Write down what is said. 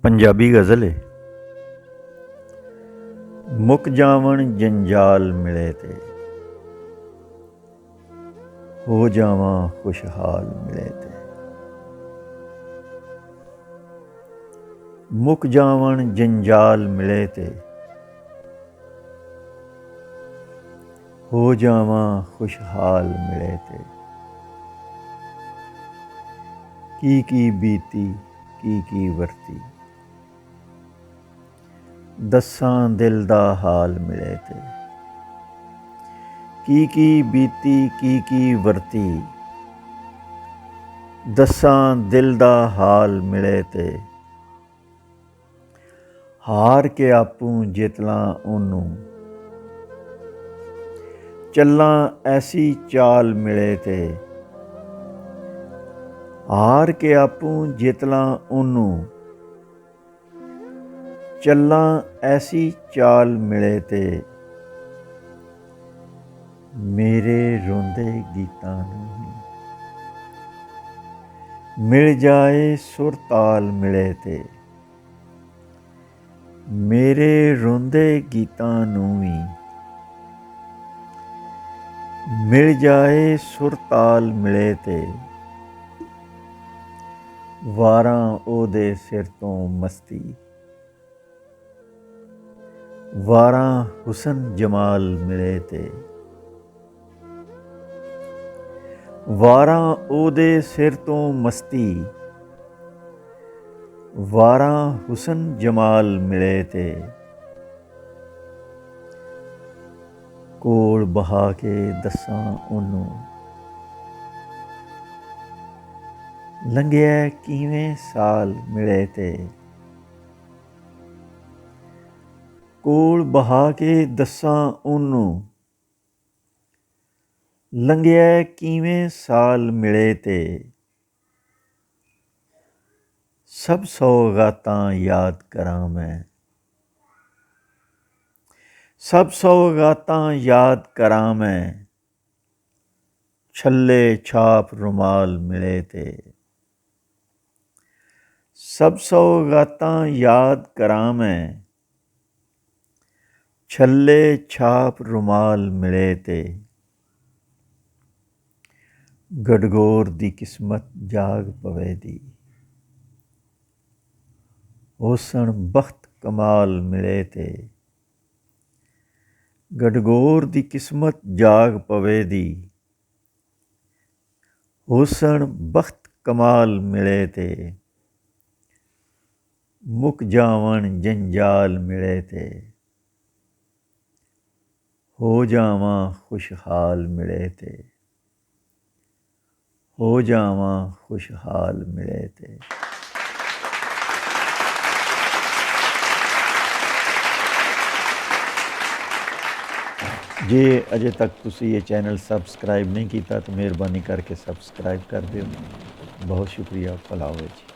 पंजाबी गज़ल है। मुक जावन जंजाल मिले ते, हो जावां खुशहाल मिले ते। मुक जावन जंजाल मिले ते, हो जावां खुशहाल मिले ते। की बीती की वरती, दस्सां दिल दा हाल मिले ते। की बीती की वरती, दस्सां दिल दा हाल मिले ते। हार के आपूं जितलां ओनू, चलां ऐसी चाल मिले ते। हार के आपूं जितलां ओनू, चलां ऐसी चाल मिले ते। मेरे रोंदे गीतां नूं मिल जाए सुर ताल मिले ते। मेरे रोंदे गीतां नूं भी मिल जाए सुर ताल मिले ते। वारां ओहदे सिर तों मस्ती, वारां हुसन जमाल मिले ते। वारां ओहदे सिर तों मस्ती, वारां हुसन जमाल मिले ते। कोल बहा के दस्सां ओनू, लंघिया किवें साल मिले ते। कोल बहा के दस्सां ओनू, लंघिया किवें साल मिले ते। सब सौगातां याद करां मैं, सब सौगातां याद करां मैं। छल्ले छाप रुमाल मिले ते। सब सौगातां याद करां मैं, छल्ले छाप रुमाल मिले ते। गडगोर दी किस्मत जाग पवे दी, होसन बख्त कमाल मिले ते। गडगोर दी किस्मत जाग पवे दी, होसन बख्त कमाल मिले ते। मुक जावन जंजाल मिले ते, हो जावां खुशहाल मिले ते। हो जावां खुशहाल मिले ते। जे अजे तक तुसी ये चैनल सबसक्राइब नहीं किया तो मेहरबानी करके सबसक्राइब कर दियो। बहुत शुक्रिया। भला होवे जी।